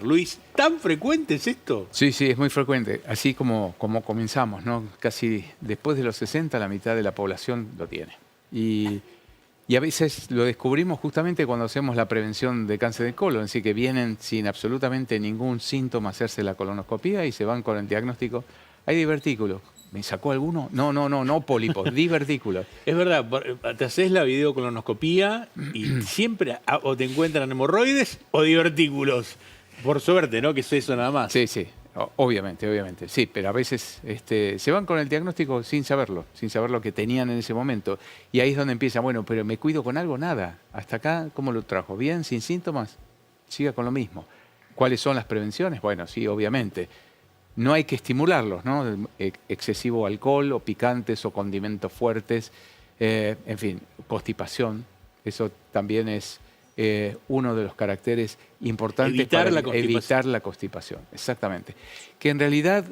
Luis, ¿tan frecuente es esto? Sí, sí, es muy frecuente. Así como comenzamos, ¿no? Casi después de los 60, la mitad de la población lo tiene. Y a veces lo descubrimos justamente cuando hacemos la prevención de cáncer de colon, así que vienen sin absolutamente ningún síntoma a hacerse la colonoscopía y se van con el diagnóstico. Hay divertículos. ¿Me sacó alguno? No pólipos, divertículos. Es verdad, te haces la videocolonoscopía y siempre o te encuentran hemorroides o divertículos. Por suerte, ¿no? Que es eso nada más. Sí, sí, obviamente. Sí, pero a veces se van con el diagnóstico sin saber lo que tenían en ese momento. Y ahí es donde empieza, bueno, pero ¿me cuido con algo? Nada. Hasta acá, ¿cómo lo trajo? ¿Bien? ¿Sin síntomas? Siga con lo mismo. ¿Cuáles son las prevenciones? Bueno, sí, obviamente. No hay que estimularlos, ¿no? Excesivo alcohol o picantes o condimentos fuertes, en fin, constipación. Eso también es uno de los caracteres importantes para evitar la constipación. Exactamente. Que en realidad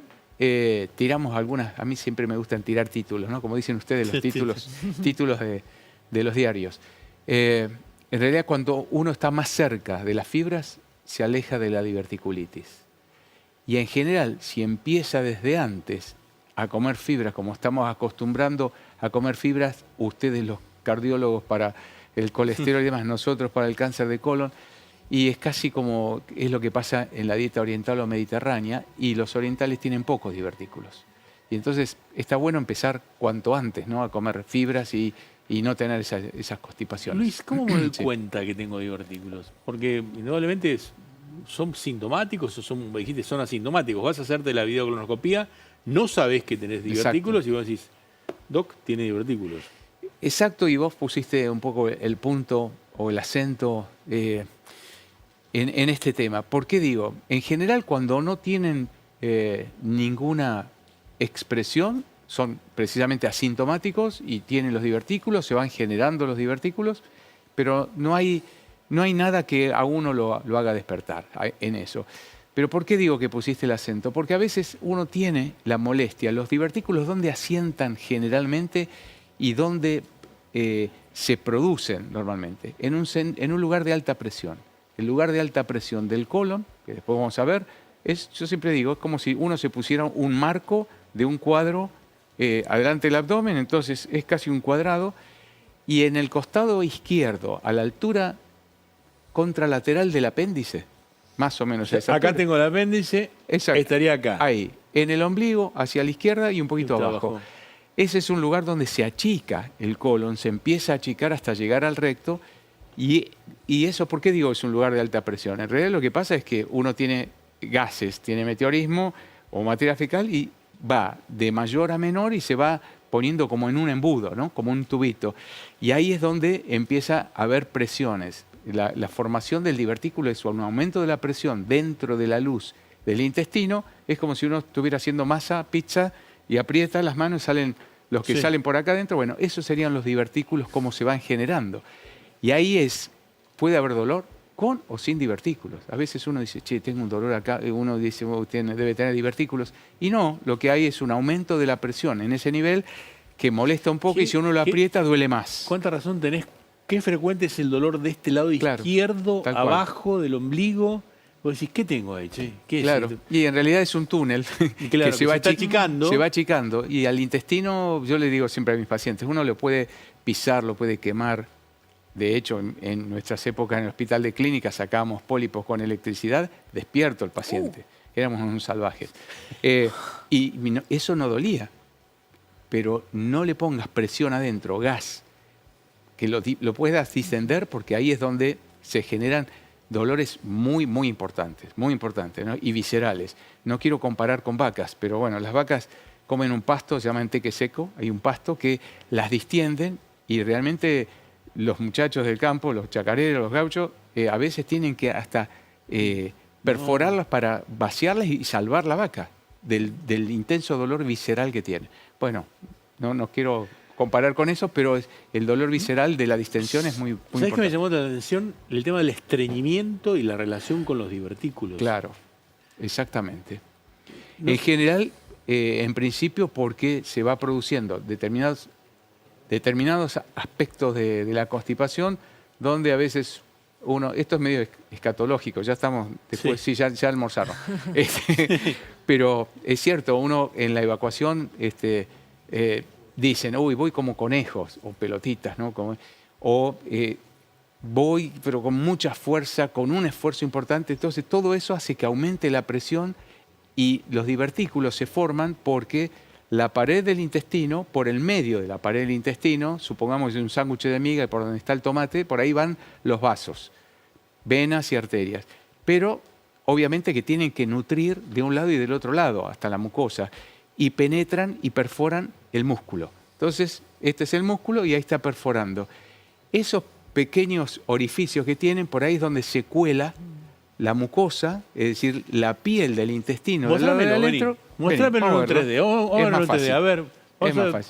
tiramos algunas, a mí siempre me gustan tirar títulos, ¿no? Como dicen ustedes, los títulos de los diarios. En realidad, cuando uno está más cerca de las fibras, se aleja de la diverticulitis. Y en general, si empieza desde antes a comer fibras, como estamos acostumbrando a comer fibras, ustedes los cardiólogos para el colesterol y demás, nosotros para el cáncer de colon, y es casi como es lo que pasa en la dieta oriental o mediterránea, y los orientales tienen pocos divertículos. Y entonces está bueno empezar cuanto antes, ¿no? A comer fibras y no tener esas constipaciones. Luis, ¿cómo me doy cuenta que tengo divertículos? Porque indudablemente son sintomáticos o son asintomáticos. Vas a hacerte la videocolonoscopía, no sabés que tenés divertículos. Exacto. Y vos decís, Doc, tiene divertículos. Exacto, y vos pusiste un poco el punto o el acento en este tema. ¿Por qué digo? En general, cuando no tienen ninguna expresión, son precisamente asintomáticos y tienen los divertículos, se van generando los divertículos, pero no hay nada que a uno lo haga despertar en eso. Pero ¿por qué digo que pusiste el acento? Porque a veces uno tiene la molestia, los divertículos donde asientan generalmente y donde se producen normalmente, en un lugar de alta presión. El lugar de alta presión del colon, que después vamos a ver, yo siempre digo, es como si uno se pusiera un marco de un cuadro adelante del abdomen, entonces es casi un cuadrado, y en el costado izquierdo, a la altura contralateral del apéndice, más o menos. Acá tengo el apéndice, exacto, estaría acá. Ahí, en el ombligo, hacia la izquierda y un poquito abajo. Ese es un lugar donde se achica el colon, se empieza a achicar hasta llegar al recto. Y eso, ¿por qué digo es un lugar de alta presión? En realidad lo que pasa es que uno tiene gases, tiene meteorismo o materia fecal y va de mayor a menor y se va poniendo como en un embudo, ¿no? Como un tubito. Y ahí es donde empieza a haber presiones. La formación del divertículo es un aumento de la presión dentro de la luz del intestino. Es como si uno estuviera haciendo masa, pizza, y aprieta las manos, salen los que salen por acá adentro. Bueno, esos serían los divertículos, cómo se van generando. Y ahí puede haber dolor con o sin divertículos. A veces uno dice, che, tengo un dolor acá, uno dice, oh, debe tener divertículos. Y no, lo que hay es un aumento de la presión en ese nivel que molesta un poco y si uno lo aprieta duele más. ¿Cuánta razón tenés? ¿Qué frecuente es el dolor de este lado izquierdo, abajo del ombligo? Vos decís, ¿qué tengo ahí, che? ¿Qué es? Y en realidad es un túnel que se va achicando. Se va achicando. Y al intestino, yo le digo siempre a mis pacientes, uno lo puede pisar, lo puede quemar. De hecho, en nuestras épocas en el hospital de clínica sacábamos pólipos con electricidad, despierto el paciente. Éramos unos salvajes. Y eso no dolía. Pero no le pongas presión adentro, gas, que lo puedas distender porque ahí es donde se generan dolores muy importantes, ¿no? Y viscerales. No quiero comparar con vacas, pero bueno, las vacas comen un pasto, se llama enteque seco, hay un pasto que las distienden y realmente los muchachos del campo, los chacareros, los gauchos, a veces tienen que hasta perforarlas para vaciarlas y salvar la vaca del intenso dolor visceral que tiene. Bueno, no quiero comparar con eso, pero el dolor visceral de la distensión es muy importante. ¿Sabés qué me llamó la atención? El tema del estreñimiento y la relación con los divertículos. Claro, exactamente. En general, en principio, porque se va produciendo determinados aspectos de la constipación, donde a veces esto es medio escatológico, ya estamos, después sí, ya almorzaron. Pero es cierto, uno en la evacuación dicen, uy, voy como conejos o pelotitas, ¿no? Voy, pero con mucha fuerza, con un esfuerzo importante. Entonces, todo eso hace que aumente la presión y los divertículos se forman porque la pared del intestino, por el medio de la pared del intestino, supongamos que es un sándwich de miga y por donde está el tomate, por ahí van los vasos, venas y arterias. Pero, obviamente, que tienen que nutrir de un lado y del otro lado, hasta la mucosa, y penetran y perforan el músculo. Entonces, este es el músculo y ahí está perforando. Esos pequeños orificios que tienen, por ahí es donde se cuela la mucosa, es decir, la piel del intestino. Muéstramelo en un 3D. Vamos a verlo en 3D. A ver,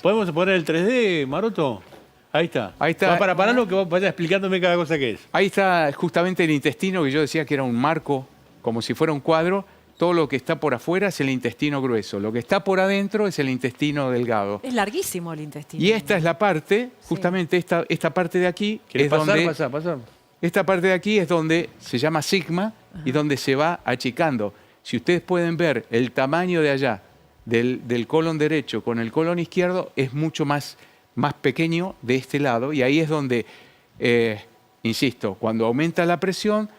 ¿podemos poner el 3D, Maroto? Ahí está. Ahí está. Para pararlo, que vaya explicándome cada cosa que es. Ahí está justamente el intestino, que yo decía que era un marco, como si fuera un cuadro. Todo lo que está por afuera es el intestino grueso. Lo que está por adentro es el intestino delgado. Es larguísimo el intestino. Y esta es la parte, justamente esta parte de aquí, es Pasar. Esta parte de aquí es donde se llama sigma y donde se va achicando. Si ustedes pueden ver el tamaño de allá, del colon derecho con el colon izquierdo, es mucho más pequeño de este lado. Y ahí es donde, insisto, cuando aumenta la presión,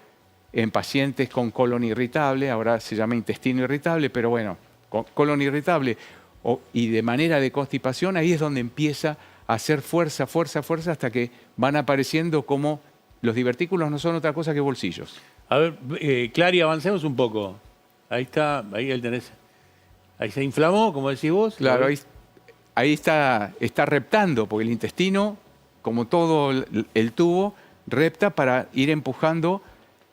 en pacientes con colon irritable, ahora se llama intestino irritable, pero bueno, con colon irritable y de manera de constipación, ahí es donde empieza a hacer fuerza hasta que van apareciendo como los divertículos no son otra cosa que bolsillos. A ver, Clary, avancemos un poco. Ahí está, ahí él tenés. Ahí se inflamó, como decís vos. Claro, ahí está reptando, porque el intestino, como todo el tubo, repta para ir empujando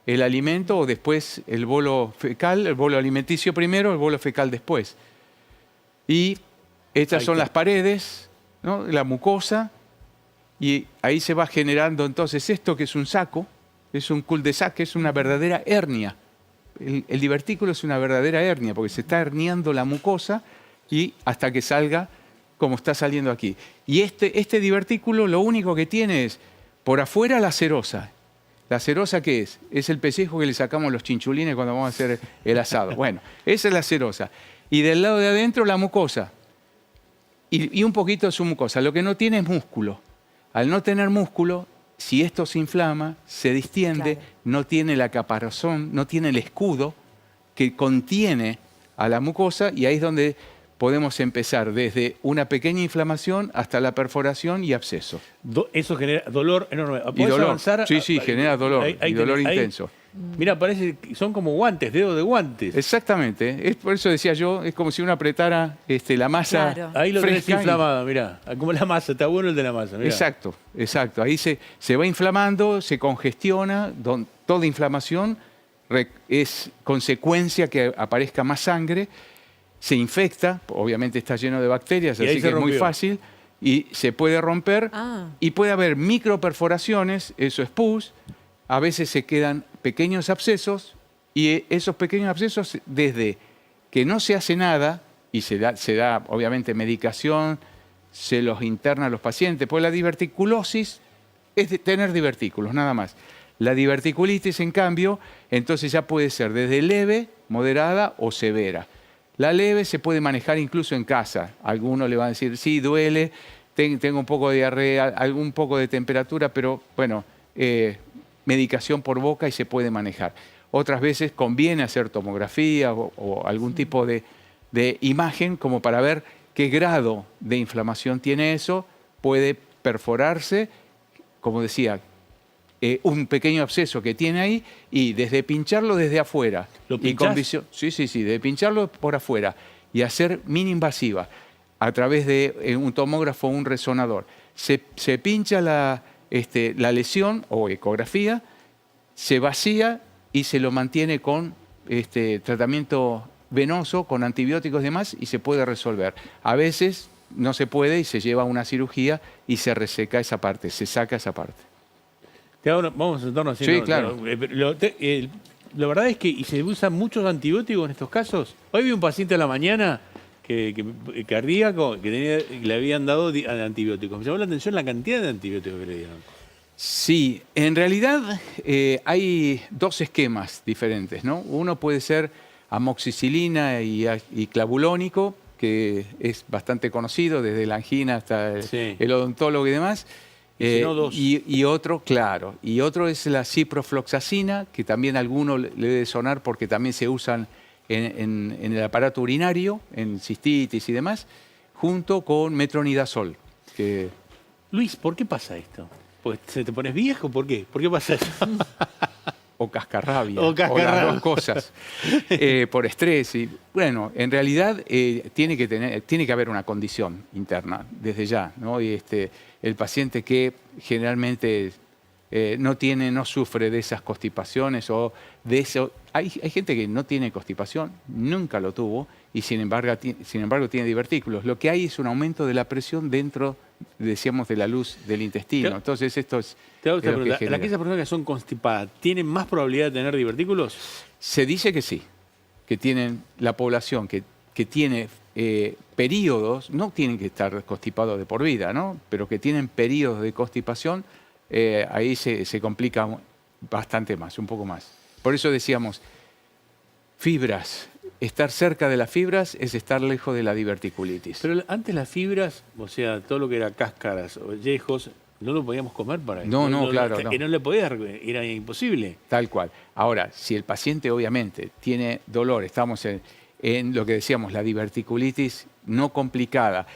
el alimento o después el bolo fecal, el bolo alimenticio primero, el bolo fecal después. Y estas son las paredes, ¿no? La mucosa, y ahí se va generando entonces esto que es un saco, es un cul-de-sac, es una verdadera hernia. El divertículo es una verdadera hernia porque se está herniando la mucosa y hasta que salga como está saliendo aquí. Y este divertículo lo único que tiene es por afuera la serosa. ¿La serosa qué es? Es el pellejo que le sacamos los chinchulines cuando vamos a hacer el asado. Bueno, esa es la serosa. Y del lado de adentro la mucosa. Y un poquito de su mucosa. Lo que no tiene es músculo. Al no tener músculo, si esto se inflama, se distiende, claro, no tiene la caparazón, no tiene el escudo que contiene a la mucosa, y ahí es donde podemos empezar desde una pequeña inflamación hasta la perforación y absceso. Eso genera dolor enorme. Y dolor. Avanzar? Sí, genera dolor, y dolor intenso. Mira, parece que son como guantes, dedos de guantes. Exactamente. Por eso decía yo, es como si uno apretara la masa, claro, ahí lo tenés inflamado, mirá. Como la masa, está bueno el de la masa. Mirá. Exacto. Ahí se va inflamando, se congestiona. Toda inflamación es consecuencia que aparezca más sangre. Se infecta, obviamente está lleno de bacterias, así que es muy fácil. Y se puede romper. Y puede haber microperforaciones, eso es pus. A veces se quedan pequeños abscesos, y esos pequeños abscesos, desde que no se hace nada, y se da obviamente medicación, se los interna a los pacientes, pues la diverticulosis es tener divertículos, nada más. La diverticulitis, en cambio, entonces ya puede ser desde leve, moderada o severa. La leve se puede manejar incluso en casa. Algunos le van a decir, sí, duele, tengo un poco de diarrea, un poco de temperatura, pero bueno, medicación por boca y se puede manejar. Otras veces conviene hacer tomografía o algún tipo de imagen como para ver qué grado de inflamación tiene eso. Puede perforarse, como decía, un pequeño absceso que tiene ahí, y desde pincharlo desde afuera. ¿Lo pinchás? Sí, de pincharlo por afuera y hacer mini invasiva a través de un tomógrafo o un resonador. Se pincha la lesión o ecografía, se vacía y se lo mantiene con tratamiento venoso, con antibióticos y demás, y se puede resolver. A veces no se puede y se lleva a una cirugía y se reseca esa parte, se saca esa parte. Vamos a sentarnos así. Sí, claro. La verdad es que se usan muchos antibióticos en estos casos. Hoy vi un paciente a la mañana cardíaco que le habían dado antibióticos. Me llamó la atención la cantidad de antibióticos que le dieron. Sí, en realidad hay dos esquemas diferentes, ¿no? Uno puede ser amoxicilina y clavulónico, que es bastante conocido, desde la angina hasta Sí. el odontólogo y demás. Y si no, dos. Y otro, claro, y otro es la ciprofloxacina, que también a alguno le debe sonar porque también se usan en el aparato urinario, en cistitis y demás, junto con metronidazol, que Luis, ¿por qué pasa esto? ¿Porque se te pones viejo? ¿Por qué? ¿Por qué pasa eso? o cascarrabia, O o cascarrabia. las dos cosas, por estrés. Y, bueno, en realidad tiene que haber una condición interna desde ya, ¿no? Y el paciente que generalmente no sufre de esas constipaciones o de eso. Hay gente que no tiene constipación, nunca lo tuvo, y sin embargo tiene divertículos. Lo que hay es un aumento de la presión dentro, decíamos, de la luz del intestino. Claro. Entonces esto es... Te hago esta es lo que pregunta. genera. ¿Aquellas personas que son constipadas tienen más probabilidad de tener divertículos? Se dice que sí, que tienen la población que tiene periodos, no tienen que estar constipados de por vida, ¿no? Pero que tienen periodos de constipación, ahí se complica bastante más, un poco más. Por eso decíamos, fibras. Estar cerca de las fibras es estar lejos de la diverticulitis. Pero antes las fibras, o sea, todo lo que era cáscaras o yejos, no lo podíamos comer para eso. No, claro, no. Y no le podías, era imposible. Tal cual. Ahora, si el paciente obviamente tiene dolor, estamos en lo que decíamos, la diverticulitis no complicada,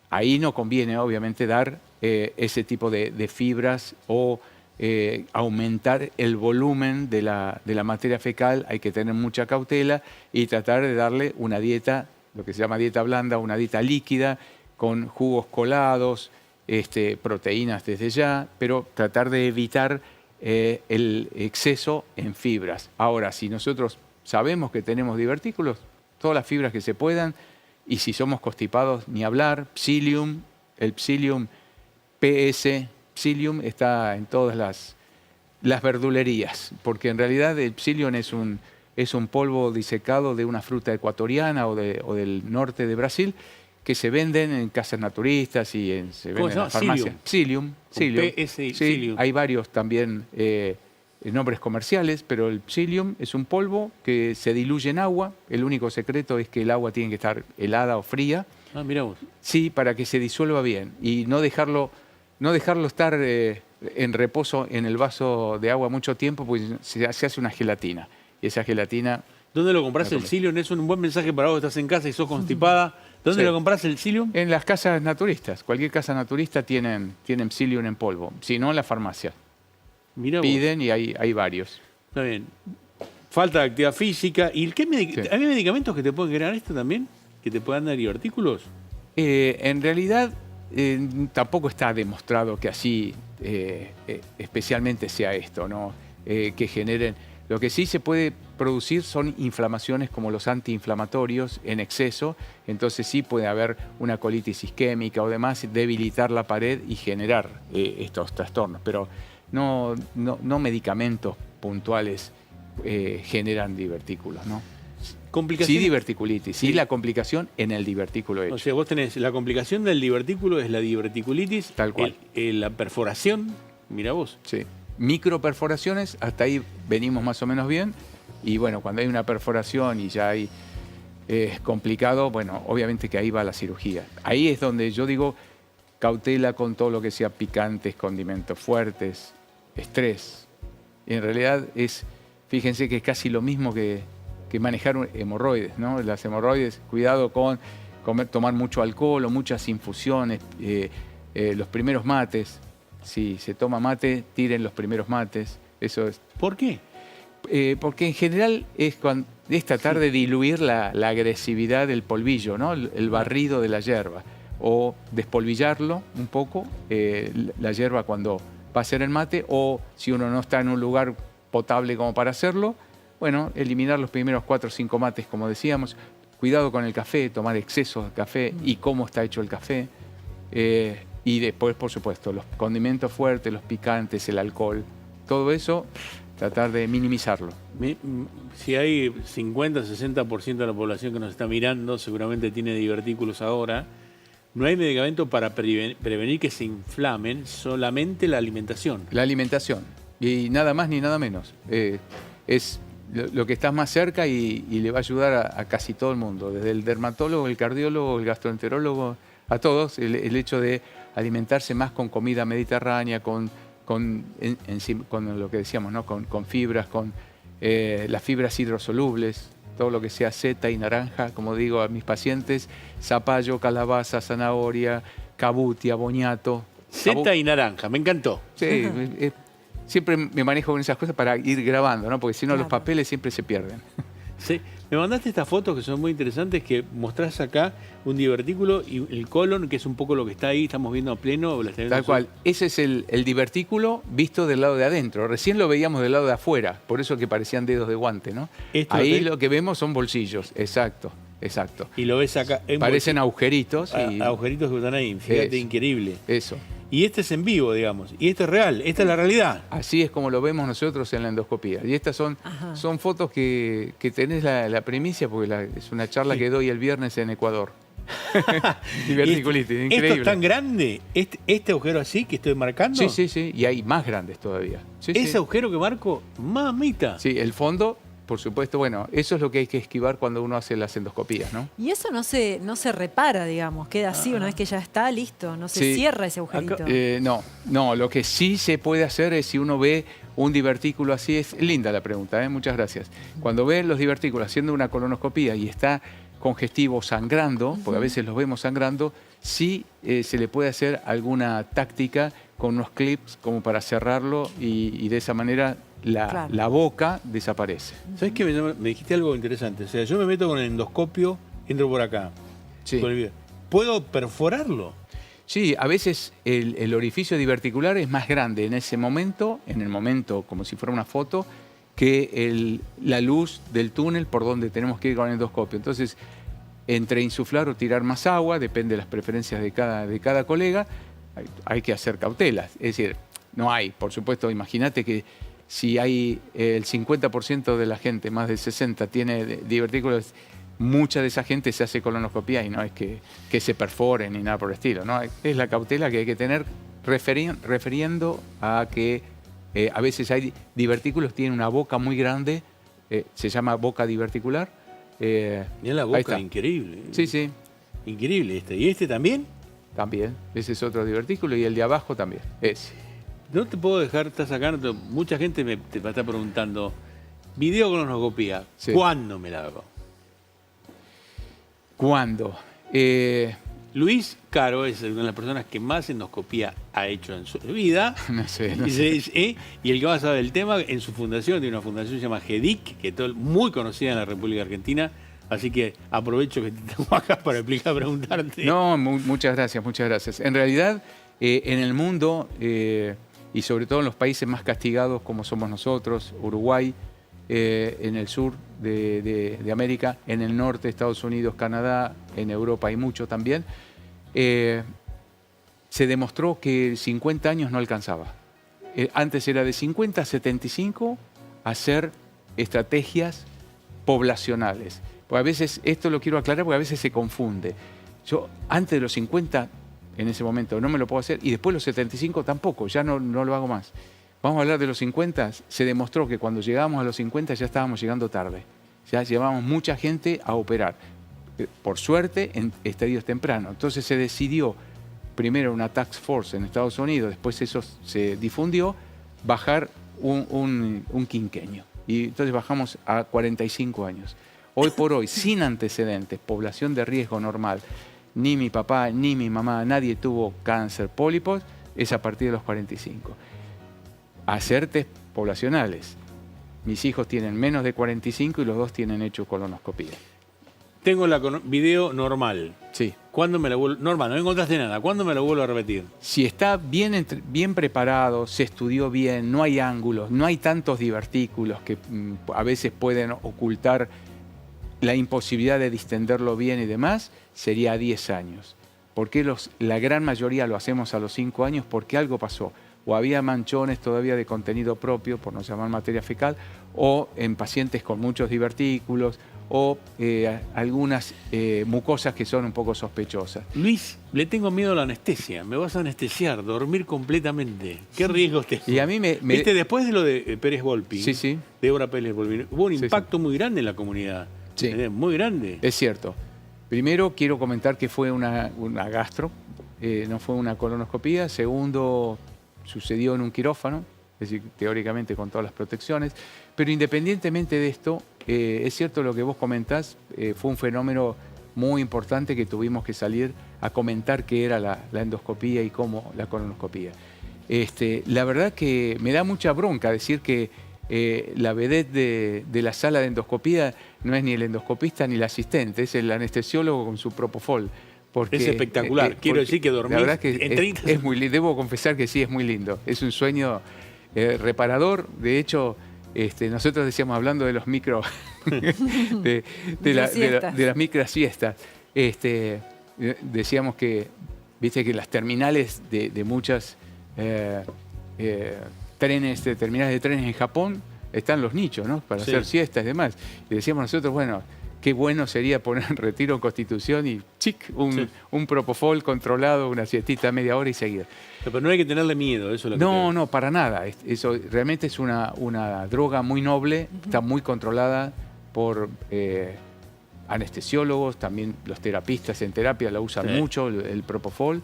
ahí no conviene obviamente dar ese tipo de fibras o aumentar el volumen de la materia fecal. Hay que tener mucha cautela y tratar de darle una dieta, lo que se llama dieta blanda, una dieta líquida, con jugos colados, proteínas desde ya, pero tratar de evitar el exceso en fibras. Ahora, si nosotros sabemos que tenemos divertículos, todas las fibras que se puedan, y si somos constipados, ni hablar, psyllium, el psyllium PS, psyllium está en todas las verdulerías, porque en realidad el psyllium es un polvo disecado de una fruta ecuatoriana o del norte de Brasil, que se venden en casas naturistas y se ¿Cómo venden se en llama? las farmacias. Psyllium. PS y Sí, psyllium. hay varios también nombres comerciales, pero el psyllium es un polvo que se diluye en agua. El único secreto es que el agua tiene que estar helada o fría. Ah, mirá vos. Sí, para que se disuelva bien y no dejarlo estar en reposo en el vaso de agua mucho tiempo, pues se hace una gelatina. Y esa gelatina... ¿Dónde lo compras el psyllium? Es un buen mensaje para vos que estás en casa y sos constipada. ¿Dónde Sí. lo compras el psyllium? En las casas naturistas, cualquier casa naturista tienen psyllium en polvo. Si no, en la farmacia. Mirá vos. Piden y hay varios. Está bien. Falta de actividad física. ¿Y qué Sí. hay medicamentos que te pueden crear esto también? ¿Que te puedan dar divertículos? En realidad, tampoco está demostrado que así especialmente sea esto, ¿no? Que generen... Lo que sí se puede producir son inflamaciones como los antiinflamatorios en exceso, entonces sí puede haber una colitis isquémica o demás, debilitar la pared y generar estos trastornos, pero no medicamentos puntuales generan divertículos, ¿no? Sí, Complicaciones. diverticulitis, sí, la complicación en el divertículo hecho. O sea, vos tenés la complicación del divertículo, es la diverticulitis. Tal cual. La perforación, mira vos. Sí. Microperforaciones, hasta ahí venimos más o menos bien. Y bueno, cuando hay una perforación y ya hay complicado, bueno, obviamente que ahí va la cirugía. Ahí es donde yo digo cautela con todo lo que sea picantes, condimentos fuertes, estrés. Y en realidad fíjense que es casi lo mismo que manejar hemorroides, ¿no? Las hemorroides, cuidado con tomar mucho alcohol o muchas infusiones, los primeros mates. Si se toma mate, tiren los primeros mates. Eso es. ¿Por qué? Porque en general es tratar de diluir la agresividad del polvillo, ¿no? El barrido de la hierba. O despolvillarlo un poco, la hierba cuando va a hacer el mate, o si uno no está en un lugar potable como para hacerlo, bueno, eliminar los primeros 4 o 5 mates, como decíamos. Cuidado con el café, tomar excesos de café y cómo está hecho el café. Y después, por supuesto, los condimentos fuertes, los picantes, el alcohol, todo eso, tratar de minimizarlo. Si hay 50, 60% de la población que nos está mirando, seguramente tiene divertículos ahora. no hay medicamento para prevenir que se inflamen, solamente la alimentación. La alimentación. Y nada más ni nada menos. Es lo que está más cerca y le va a ayudar a casi todo el mundo, desde el dermatólogo, el cardiólogo, el gastroenterólogo, a todos, el hecho de alimentarse más con comida mediterránea, con lo que decíamos, ¿no? Con fibras, con las fibras hidrosolubles, todo lo que sea seta y naranja, como digo a mis pacientes, zapallo, calabaza, zanahoria, cabutia, boñato. Seta y naranja, me encantó. Sí, siempre me manejo con esas cosas para ir grabando, ¿no? Porque si no, Claro. los papeles siempre se pierden. Sí. Me mandaste estas fotos que son muy interesantes, que mostrás acá un divertículo y el colon, que es un poco lo que está ahí, estamos viendo a pleno. La está viendo Tal cual. Ese es el divertículo visto del lado de adentro. Recién lo veíamos del lado de afuera, por eso que parecían dedos de guante, ¿no? Esto Ahí lo lo que vemos son bolsillos. Exacto, exacto. Y lo ves acá. Parecen agujeritos. Y agujeritos que están ahí, fíjate, Eso. increíble. eso. Y este es en vivo, digamos. Y esto es real, esta es la realidad. Así es como lo vemos nosotros en la endoscopía. Y estas son fotos que tenés la primicia, porque es una charla que doy el viernes en Ecuador. Diverticulitis, Esto increíble. es tan grande, este agujero así que estoy marcando. Sí, sí, sí. Y hay más grandes todavía. Sí, Ese sí. agujero que marco, mamita. Sí, el fondo, por supuesto, bueno, eso es lo que hay que esquivar cuando uno hace las endoscopías, ¿no? Y eso no se repara, digamos, queda así una vez que ya está listo, no se Sí. cierra ese agujerito. No, lo que sí se puede hacer es si uno ve un divertículo así, es linda la pregunta, muchas gracias. Cuando ven los divertículos haciendo una colonoscopía y está congestivo sangrando, porque a veces los vemos sangrando, sí se le puede hacer alguna táctica con unos clips como para cerrarlo y de esa manera Claro. la boca desaparece. ¿Sabes qué? Me dijiste algo interesante. O sea, yo me meto con el endoscopio, entro por acá. Sí. Con el video. ¿Puedo perforarlo? Sí, a veces el orificio diverticular es más grande en ese momento, como si fuera una foto, que la luz del túnel por donde tenemos que ir con el endoscopio. Entonces, entre insuflar o tirar más agua, depende de las preferencias de cada colega, hay que hacer cautelas. Es decir, no hay, por supuesto, imagínate que si hay el 50% de la gente, más de 60, tiene divertículos, mucha de esa gente se hace colonoscopía y no es que se perforen ni nada por el estilo, ¿no? Es la cautela que hay que tener refiriendo a que a veces hay divertículos, tienen una boca muy grande, se llama boca diverticular. Mirá la Ahí boca, está. increíble. Sí, sí, Increíble este. ¿Y este también? también. Ese es otro divertículo y el de abajo también. Ese. No te puedo dejar, estás sacando. Mucha gente te está preguntando. Videocolonoscopía, Sí. ¿cuándo me la hago? ¿Cuándo? Luis Caro es una de las personas que más endoscopía ha hecho en su vida. No sé, no Y, sé. y el que más sabe del tema, en su fundación, tiene una fundación que se llama GEDIC, que es muy conocida en la República Argentina. Así que aprovecho que te tengo acá para preguntarte. No, muchas gracias, muchas gracias. En realidad, en el mundo, y sobre todo en los países más castigados como somos nosotros, Uruguay, en el sur de América, en el norte, Estados Unidos, Canadá, en Europa hay mucho también, se demostró que 50 años no alcanzaba. Antes era de 50 a 75 hacer estrategias poblacionales. Porque a veces, esto lo quiero aclarar porque a veces se confunde. Yo antes de los 50, en ese momento, no me lo puedo hacer y después de los 75 tampoco, ya no lo hago más. Vamos a hablar de los 50, se demostró que cuando llegábamos a los 50 ya estábamos llegando tarde. Ya llevábamos mucha gente a operar, por suerte en estadios tempranos. Entonces se decidió, primero una task force en Estados Unidos, después eso se difundió, bajar un quinquenio. Y entonces bajamos a 45 años. Hoy por hoy, sin antecedentes, población de riesgo normal, ni mi papá, ni mi mamá, nadie tuvo cáncer, pólipos, es a partir de los 45. Hacer test poblacionales. Mis hijos tienen menos de 45 y los dos tienen hecho colonoscopía. Tengo la video normal. Sí. ¿Cuándo me la vuelvo? Normal, no encontraste nada. ¿Cuándo me la vuelvo a repetir? Si está bien preparado, se estudió bien, no hay ángulos, no hay tantos divertículos que a veces pueden ocultar la imposibilidad de distenderlo bien y demás, sería a 10 años. ¿Por qué la gran mayoría lo hacemos a los 5 años? Porque algo pasó. O había manchones todavía de contenido propio, por no llamar materia fecal, o en pacientes con muchos divertículos, o algunas mucosas que son un poco sospechosas. Luis, le tengo miedo a la anestesia. Me vas a anestesiar, dormir completamente. ¿Qué riesgos tengo? Y a mí Viste, después de lo de Pérez Volpi, Sí, sí. Débora Pérez Volpi, hubo un Sí, impacto muy grande en la comunidad. Sí. ¿Entendés? Muy grande. Es cierto. Primero, quiero comentar que fue una gastro, no fue una colonoscopía. Segundo, sucedió en un quirófano, es decir, teóricamente con todas las protecciones. Pero independientemente de esto, es cierto lo que vos comentás, fue un fenómeno muy importante que tuvimos que salir a comentar qué era la endoscopía y cómo la colonoscopía. La verdad que me da mucha bronca decir que la vedette de la sala de endoscopía no es ni el endoscopista ni el asistente, es el anestesiólogo con su propofol. Porque, Es espectacular. Quiero decir que dormís la verdad que en 30 es muy lindo. Debo confesar que sí, es muy lindo. Es un sueño reparador. De hecho, nosotros decíamos, hablando de los micro... de las micro siestas, decíamos que, viste, que las terminales de muchas terminales de trenes en Japón están los nichos, ¿no? Para Sí. hacer siestas y demás. Y decíamos nosotros, bueno, qué bueno sería poner en retiro en Constitución y chic, un propofol controlado, una siestita media hora y seguir. Pero no hay que tenerle miedo, eso es lo que No, te- no, para nada. Eso realmente es una droga muy noble, está muy controlada por anestesiólogos, también los terapistas en terapia la usan Sí. mucho, el propofol.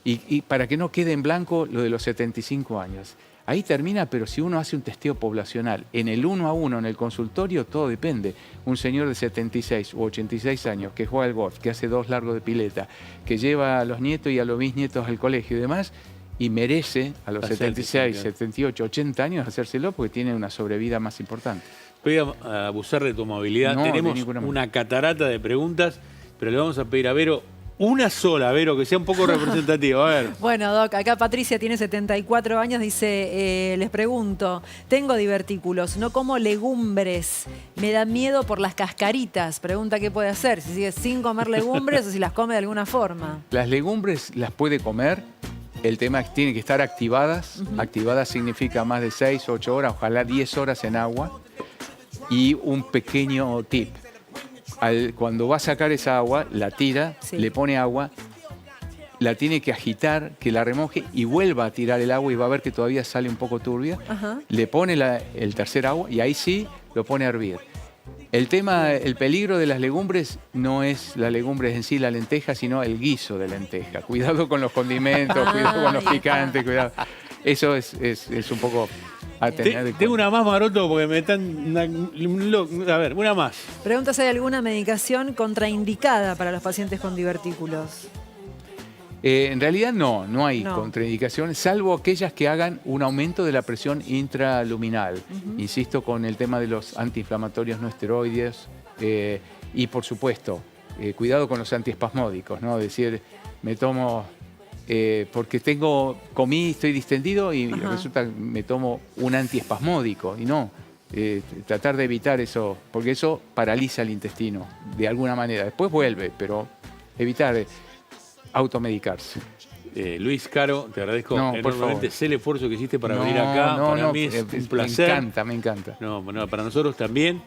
Y para que no quede en blanco lo de los 75 años. Ahí termina, pero si uno hace un testeo poblacional en el 1 a 1, en el consultorio, todo depende. Un señor de 76 u 86 años que juega al golf, que hace 2 largos de pileta, que lleva a los nietos y a los bisnietos al colegio y demás, y merece a los Hacerse, 76, claro. 78, 80 años hacérselo porque tiene una sobrevida más importante. Voy a abusar de tu amabilidad. No, de Tenemos ninguna manera. una catarata de preguntas, pero le vamos a pedir a Vero una sola, Vero, que sea un poco representativa. A ver. Bueno, Doc, acá Patricia tiene 74 años, dice, les pregunto, tengo divertículos, no como legumbres, me da miedo por las cascaritas. Pregunta qué puede hacer, si sigue sin comer legumbres o si las come de alguna forma. Las legumbres las puede comer, el tema es que tienen que estar activadas. Activadas significa más de 6 o 8 horas, ojalá 10 horas en agua. Y un pequeño tip. Cuando va a sacar esa agua, la tira, Sí. le pone agua, la tiene que agitar, que la remoje y vuelva a tirar el agua y va a ver que todavía sale un poco turbia. Ajá. Le pone el tercer agua y ahí sí lo pone a hervir. El peligro de las legumbres no es las legumbres en sí, la lenteja, sino el guiso de lenteja. Cuidado con los condimentos, cuidado con los Ahí está. picantes, cuidado. Eso es un poco a tener de Tengo cuenta. una más, Maroto, porque me están... A ver, una más. Pregunta si hay alguna medicación contraindicada para los pacientes con divertículos. En realidad no hay No. contraindicaciones, salvo aquellas que hagan un aumento de la presión intraluminal. Insisto con el tema de los antiinflamatorios no esteroides y, por supuesto, cuidado con los antiespasmódicos, ¿no? Decir, me tomo, porque comí, estoy distendido y Ajá. resulta que me tomo un antiespasmódico. Y no, tratar de evitar eso, porque eso paraliza el intestino de alguna manera. Después vuelve, pero evitar automedicarse. Luis Caro, te agradezco No, por enormemente. favor. Sé el esfuerzo que hiciste para venir acá. Para mí es un placer. Me encanta. No, para nosotros también.